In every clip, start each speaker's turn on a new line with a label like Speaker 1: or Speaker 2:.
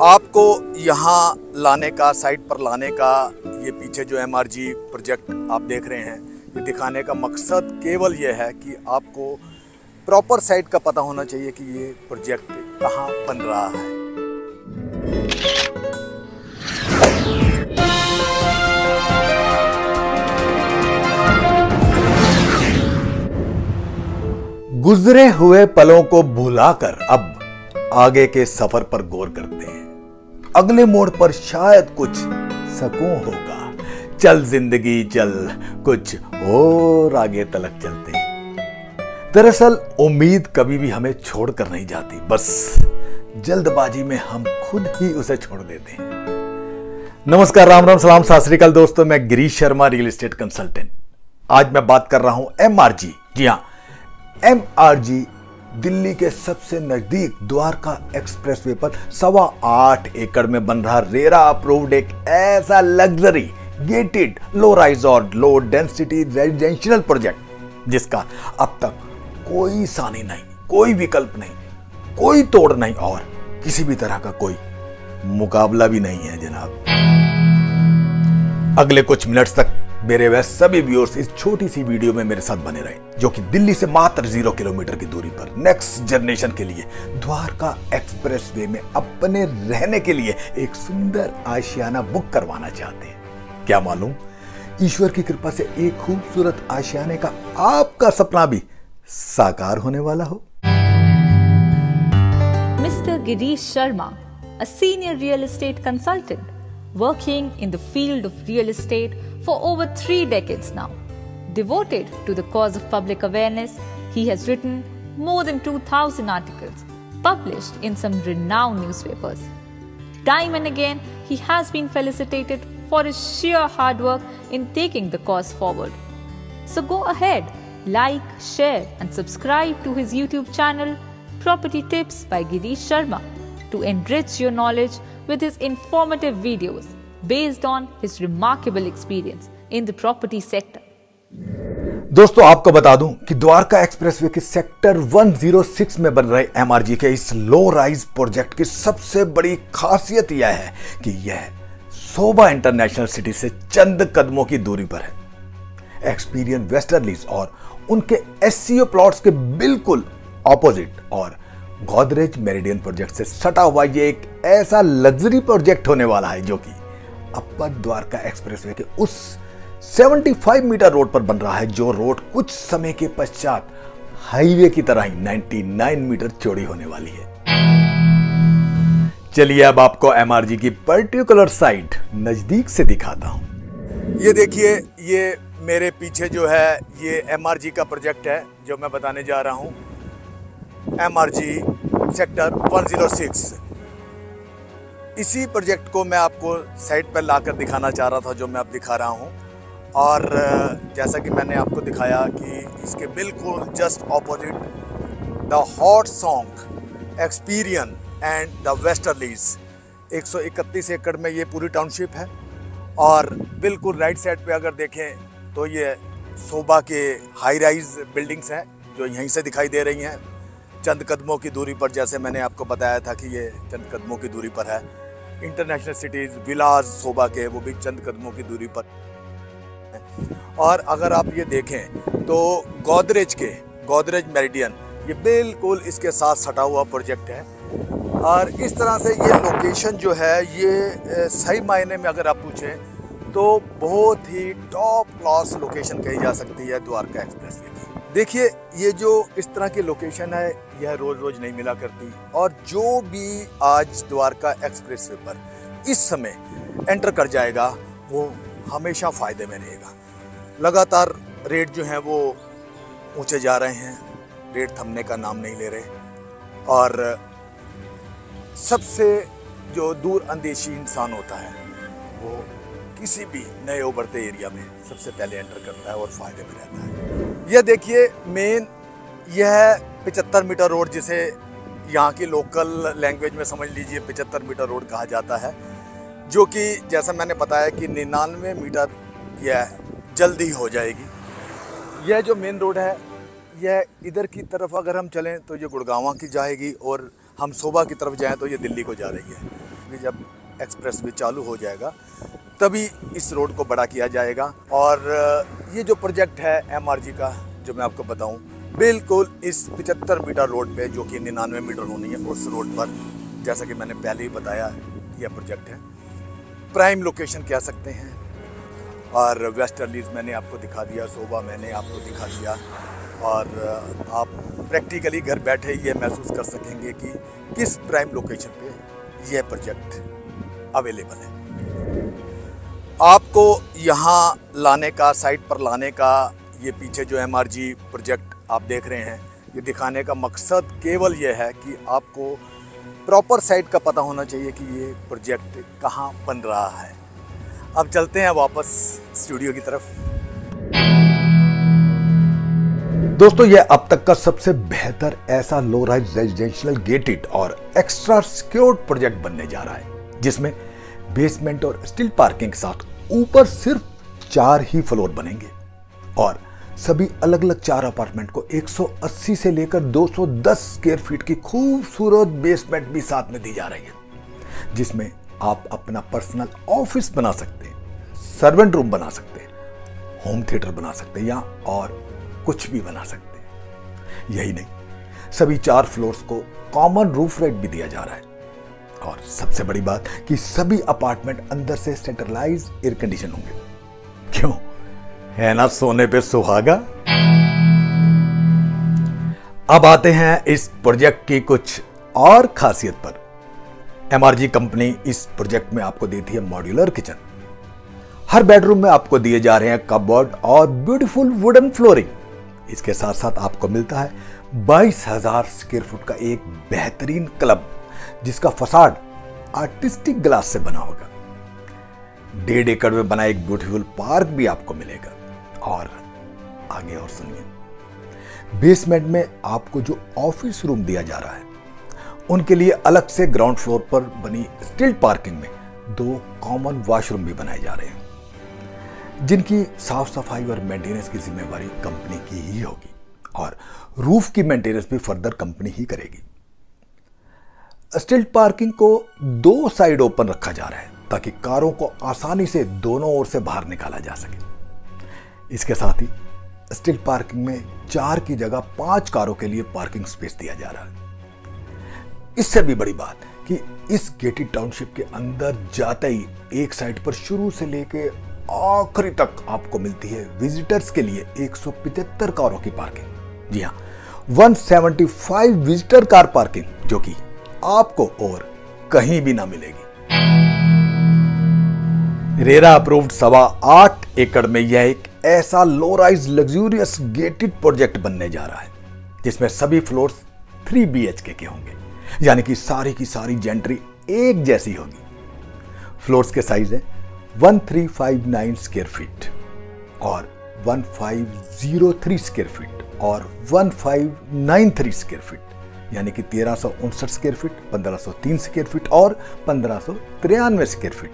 Speaker 1: आपको यहाँ लाने का, साइट पर लाने का, ये पीछे जो MRG प्रोजेक्ट आप देख रहे हैं, ये दिखाने का मकसद केवल ये है कि आपको प्रॉपर साइट का पता होना चाहिए कि ये प्रोजेक्ट कहाँ बन रहा है। गुजरे हुए पलों को भुलाकर अब आगे के सफर पर गौर करते हैं। अगले मोड़ पर शायद कुछ सुकून होगा। चल जिंदगी चल, कुछ और आगे तलक चलते हैं। दरअसल उम्मीद कभी भी हमें छोड़कर नहीं जाती, बस जल्दबाजी में हम खुद ही उसे छोड़ देते हैं। नमस्कार, राम राम, सलाम, सत श्री अकाल दोस्तों, मैं Girish Sharma, real estate consultant. आज मैं बात कर रहा हूं MRG। जी हां, MRG दिल्ली के सबसे नजदीक द्वारका एक्सप्रेसवे पर 8.25 एकड़ में बन रहा रेरा अप्रूव्ड एक ऐसा लग्जरी गेटेड लो राइज और लो डेंसिटी रेजिडेंशियल प्रोजेक्ट जिसका अब तक कोई सानी नहीं, कोई विकल्प नहीं, कोई तोड़ नहीं और किसी भी तरह का कोई मुकाबला भी नहीं है जनाब। अगले कुछ मिनट्स तक मेरे वह सभी व्यूअर्स इस छोटी सी वीडियो में मेरे साथ बने रहे, जो कि दिल्ली से मात्र 0 किलोमीटर की दूरी पर नेक्स्ट जनरेशन के लिए द्वारका एक्सप्रेसवे में अपने रहने के लिए एक सुंदर आशियाना बुक करवाना चाहते हैं। क्या मालूम ईश्वर की कृपा से एक खूबसूरत आशियाने का आपका सपना भी साकार होने वाला हो।
Speaker 2: Mr. Girish Sharma, a senior real estate consultant working in the field of real estate for over 3 decades now. Devoted to the cause of public awareness, he has written more than 2,000 articles, published in some renowned newspapers. Time and again, he has been felicitated for his sheer hard work in taking the cause forward. So go ahead, like, share and subscribe to his YouTube channel, Property Tips by Girish Sharma, to enrich your knowledge with his informative videos based on his remarkable experience in the property sector.
Speaker 1: दोस्तों, आपको बता दूं कि Dwarka expressway के sector 106 में बन रहे MRG के इस लो राइज प्रोजेक्ट की सबसे बड़ी खासियत यह है कि यह सोबा इंटरनेशनल सिटी से चंद कदमों की दूरी पर है। एक्सपीरियंस वेस्टर्लीज और उनके SCO प्लॉट्स के बिल्कुल ऑपोजिट और गोदरेज मेरिडियन प्रोजेक्ट से सटा हुआ ये एक ऐसा लग्जरी प्रोजेक्ट होने वाला है जो कि अपर द्वारका एक्सप्रेसवे के उस 75 मीटर रोड पर बन रहा है, जो रोड कुछ समय के पश्चात हाईवे की तरह ही 99 मीटर चौड़ी होने वाली है। चलिए अब आपको MRG की पर्टिकुलर साइट नजदीक से दिखाता हूं। ये देखिए, ये मेरे पीछे जो है ये MRG का प्रोजेक्ट है जो मैं बताने जा रहा हूं। MRG sector 106। इसी प्रोजेक्ट को मैं आपको साइट पर लाकर दिखाना चाह रहा था, जो मैं अब दिखा रहा हूं। और जैसा कि मैंने आपको दिखाया कि इसके बिल्कुल just opposite the hot song experience and the westerlies 131 एकड़ में ये पूरी टाउनशिप है। और बिल्कुल राइट साइड पे अगर देखें तो ये सोबा के हाई राइज बिल्डिंग्स हैं जो यहीं से दिखाई दे रही हैं चंद कदमों की दूरी पर। जैसे मैंने आपको बताया था कि ये चंद कदमों की दूरी पर है। इंटरनेशनल सिटीज़ विलाज सोबा के वो भी चंद कदमों की दूरी पर। और अगर आप ये देखें तो गोदरेज मेरिडियन ये बिल्कुल इसके साथ सटा हुआ प्रोजेक्ट है। और इस तरह से ये लोकेशन जो है ये सही मायने में अगर आप पूछें तो बहुत ही टॉप क्लास लोकेशन कही जा सकती है द्वारका एक्सप्रेसवे की। देखिए, ये जो इस तरह की लोकेशन है यह रोज़ रोज़ नहीं मिला करती। और जो भी आज द्वारका एक्सप्रेसवे पर इस समय एंटर कर जाएगा वो हमेशा फ़ायदे में रहेगा। लगातार रेट जो हैं वो ऊंचे जा रहे हैं, रेट थमने का नाम नहीं ले रहे। और सबसे जो दूर अंदेशी इंसान होता है वो किसी भी नए उभरते एरिया में सबसे पहले एंटर करता है और फ़ायदे में रहता है। यह देखिए मेन यह 75 मीटर रोड, जिसे यहाँ की लोकल लैंग्वेज में समझ लीजिए 75 मीटर रोड कहा जाता है, जो कि जैसा मैंने बताया कि 99 मीटर यह जल्दी हो जाएगी। यह जो मेन रोड है यह इधर की तरफ अगर हम चलें तो ये गुड़गांव की जाएगी और हम सोबा की तरफ जाएं तो ये दिल्ली को जा रही है। कि जब एक्सप्रेस वे चालू हो जाएगा तभी इस रोड को बड़ा किया जाएगा। और ये जो प्रोजेक्ट है MRG का जो मैं आपको बताऊं, बिल्कुल इस 75 मीटर रोड पे जो कि 99 मीटर होनी है उस रोड पर, जैसा कि मैंने पहले ही बताया यह प्रोजेक्ट है। प्राइम लोकेशन कह सकते हैं। और वेस्टर्लीज मैंने आपको दिखा दिया, शोभा मैंने आपको दिखा दिया, और आप प्रैक्टिकली घर बैठे ये महसूस कर सकेंगे कि किस प्राइम लोकेशन पे यह प्रोजेक्ट अवेलेबल है। आपको यहाँ लाने का, साइट पर लाने का, ये पीछे जो MRG प्रोजेक्ट आप देख रहे हैं, ये दिखाने का मकसद केवल ये है कि आपको प्रॉपर साइट का पता होना चाहिए कि ये प्रोजेक्ट कहाँ बन रहा है। अब चलते हैं वापस स्टूडियो की तरफ। दोस्तों, यह अब तक का सबसे बेहतर ऐसा लो राइज रेजिडेंशियल गेटेड और एक्स्ट्रा सिक्योर्ड प्रोजेक्ट बनने जा रहा है, जिसमें बेसमेंट और स्टील पार्किंग के साथ ऊपर सिर्फ 4 ही फ्लोर बनेंगे और सभी अलग अलग 4 अपार्टमेंट को 180 से लेकर 210 स्क्वायर फीट की खूबसूरत बेसमेंट भी साथ में दी जा रही है, जिसमें आप अपना पर्सनल ऑफिस बना सकते हैं, सर्वेंट रूम बना सकते हैं, होम थिएटर बना सकते हैं या और कुछ भी बना सकते हैं। यही नहीं, सभी 4 फ्लोर्स को कॉमन रूफ रेट भी दिया जा रहा है। और सबसे बड़ी बात कि सभी अपार्टमेंट अंदर से सेंट्रलाइज एयर कंडीशन होंगे। क्यों है ना सोने पे सुहागा। अब आते हैं इस प्रोजेक्ट की कुछ और खासियत पर। MRG कंपनी इस प्रोजेक्ट में आपको देती है मॉड्यूलर किचन। हर बेडरूम में आपको दिए जा रहे हैं कपबोर्ड और ब्यूटीफुल वुडन फ्लोरिंग। इसके साथ साथ आपको मिलता है 22,000 स्क्वायर फुट का एक बेहतरीन क्लब, जिसका फसाड आर्टिस्टिक ग्लास से बना होगा। 1.5 एकड़ में बना एक ब्यूटीफुल पार्क भी आपको मिलेगा। और आगे और सुनिए, बेसमेंट में आपको जो ऑफिस रूम दिया जा रहा है, उनके लिए अलग से ग्राउंड फ्लोर पर बनी स्टील पार्किंग में 2 कॉमन वॉशरूम भी बनाए जा रहे हैं, जिनकी साफ सफाई और मेंटेनेंस की जिम्मेवारी कंपनी की ही होगी और रूफ की मेंटेनेंस भी फर्दर कंपनी ही करेगी। स्टील पार्किंग को 2 साइड ओपन रखा जा रहा है ताकि कारों को आसानी से दोनों ओर से बाहर निकाला जा सके। इसके साथ ही स्टील पार्किंग में 4 की जगह 5 कारों के लिए पार्किंग स्पेस दिया जा रहा है। इससे भी बड़ी बात कि इस गेटेड टाउनशिप के अंदर जाते ही एक साइड पर शुरू से लेकर आखिरी तक आपको मिलती है विजिटर्स के लिए 175 कारों की पार्किंग। जी हां, 175 विजिटर कार पार्किंग, जो कि आपको और कहीं भी ना मिलेगी। रेरा अप्रूव्ड 8.25 एकड़ में यह एक ऐसा low rise luxurious gated project बनने जा रहा है, जिसमें सभी फ्लोर्स 3 BHK के होंगे, यानी कि सारी की सारी जेंट्री एक जैसी होगी। फ्लोर्स के साइज है 1359 स्क्वायर फीट और 1503 स्क्वायर फीट और 1593 स्क्वायर फीट, यानी कि 1359 स्क्वायर फीट, 1503 स्क्वायर फीट और 1593 स्क्वायर फीट।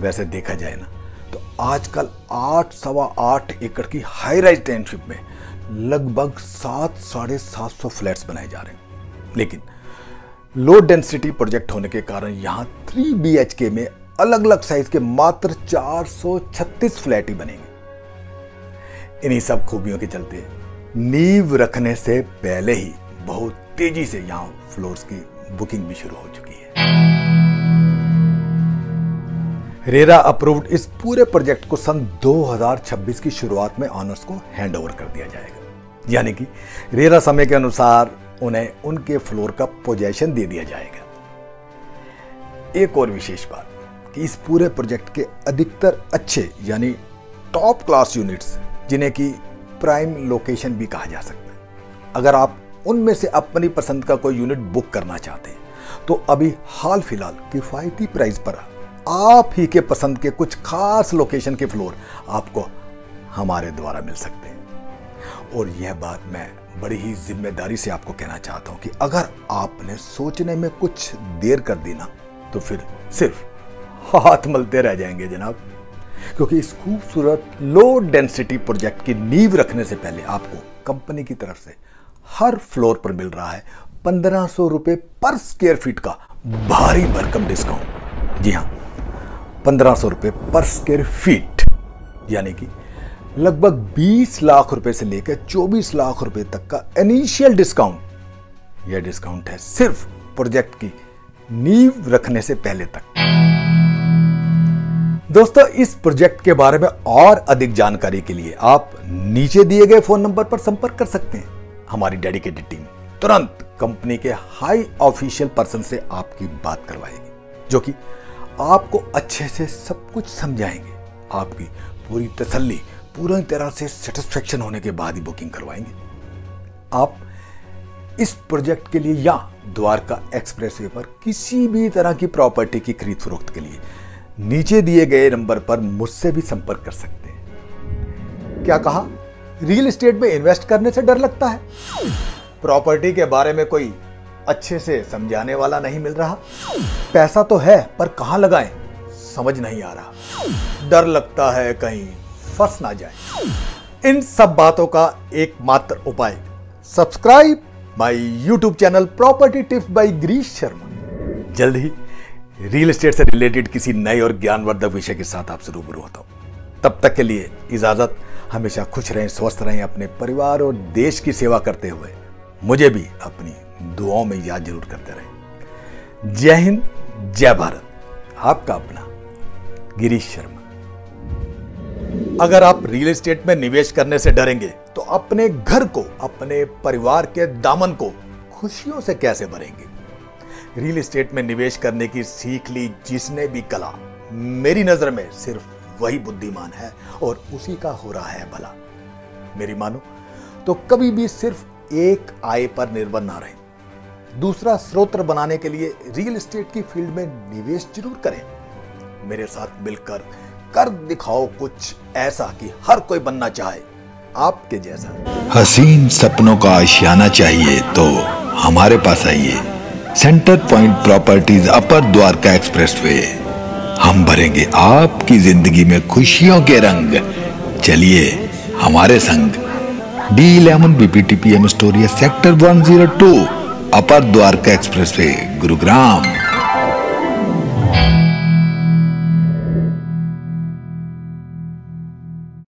Speaker 1: वैसे देखा जाए ना तो आजकल 8.25 एकड़ की हाई राइज टाउनशिप में लगभग 700-750 फ्लैट्स बनाए जा रहे हैं, लेकिन लो डेंसिटी प्रोजेक्ट होने के कारण यहां 3 BHK में अलग अलग साइज के मात्र 436 फ्लैट ही बनेंगे। इन्हीं सब खूबियों के चलते नींव रखने से पहले ही बहुत तेजी से यहां फ्लोर्स की बुकिंग भी शुरू हो चुकी है। रेरा अप्रूव्ड इस पूरे प्रोजेक्ट को सन 2026 की शुरुआत में ऑनर्स को हैंड ओवर कर दिया जाएगा, यानी कि रेरा समय के अनुसार उन्हें उनके फ्लोर का पोजेशन दे दिया जाएगा। एक और विशेष बात कि इस पूरे प्रोजेक्ट के अधिकतर अच्छे यानी टॉप क्लास यूनिट्स, जिन्हें कि प्राइम लोकेशन भी कहा जा सकता है, अगर आप उनमें से अपनी पसंद का कोई यूनिट बुक करना चाहते हैं तो अभी हाल फिलहाल किफायती प्राइस पर आप ही के पसंद के कुछ खास लोकेशन के फ्लोर आपको हमारे द्वारा मिल सकते हैं। और यह बात मैं बड़ी ही जिम्मेदारी से आपको कहना चाहता हूं कि अगर आपने सोचने में कुछ देर कर दी ना तो फिर सिर्फ हाथ मलते रह जाएंगे जनाब, क्योंकि इस खूबसूरत लो डेंसिटी प्रोजेक्ट की नींव रखने से पहले आपको कंपनी की तरफ से हर फ्लोर पर मिल रहा है 1500 रुपए पर स्क्वायर फीट का भारी भरकम डिस्काउंट। जी हाँ, 1500 रुपये पर स्क्वायर फीट, यानी कि लगभग 20 लाख रुपए से लेकर 24 लाख रुपए तक का इनिशियल डिस्काउंट। यह डिस्काउंट है सिर्फ प्रोजेक्ट की नींव रखने से पहले तक। दोस्तों, इस प्रोजेक्ट के बारे में और अधिक जानकारी के लिए आप नीचे दिए गए फोन नंबर पर संपर्क कर सकते हैं। हमारी डेडिकेटेड टीम तुरंत कंपनी के हाई ऑफिशियल पर्सन से आपकी बात करवाएगी, जो कि आपको अच्छे से सब कुछ समझाएंगे। आपकी पूरी तसल्ली, पूरी तरह से सेटिस्फेक्शन होने के बाद ही बुकिंग करवाएंगे। आप इस प्रोजेक्ट के लिए या द्वारका एक्सप्रेसवे पर किसी भी तरह की प्रॉपर्टी की खरीद फरोख्त के लिए नीचे दिए गए नंबर पर मुझसे भी संपर्क कर सकते हैं। क्या कहा? रियल एस्टेट में इन्वेस्ट करने से डर लगता है? प्रॉपर्टी के बारे में कोई अच्छे से समझाने वाला नहीं मिल रहा? पैसा तो है पर कहां लगाएं समझ नहीं आ रहा। डर लगता है कहीं फंस ना जाए। इन सब बातों का एकमात्र उपाय subscribe my YouTube channel property tips by Girish Sharma. जल्द ही रियल एस्टेट से रिलेटेड किसी नए और ज्ञानवर्धक विषय के साथ आपसे रूबरू होता हूं। तब तक के लिए इजाजत। हमेशा खुश रहें, स्वस्थ रहें, अपने परिवार और देश की सेवा करते हुए मुझे भी अपनी दुआओं में याद जरूर करते रहें। जय हिंद, जय भारत। आपका अपना गिरीश शर्मा। अगर आप रियल एस्टेट में निवेश करने से डरेंगे तो अपने घर को, अपने परिवार के दामन को खुशियों से कैसे भरेंगे? रियल एस्टेट में निवेश करने की सीख ली जिसने भी कला, मेरी नजर में सिर्फ वही बुद्धिमान है और उसी का हो रहा है भला। मेरी मानो तो कभी भी सिर्फ एक आय पर निर्भर ना रहें। दूसरा स्रोत बनाने के लिए रियल एस्टेट की फील्ड में निवेश जरूर करें। मेरे साथ मिलकर कर दिखाओ कुछ ऐसा कि हर कोई बनना चाहे आपके जैसा।
Speaker 3: हसीन सपनों का आशियाना चाहिए तो हमारे पास आइए। सेंटर पॉइंट प्रॉपर्टीज, अपर द्वारका एक्सप्रेसवे। हम भरेंगे आपकी जिंदगी में खुशियों के रंग। चलिए हमारे संग। D11 BPTPM स्टोरिया सेक्टर 102, अपर द्वारका एक्सप्रेसवे, गुरुग्राम।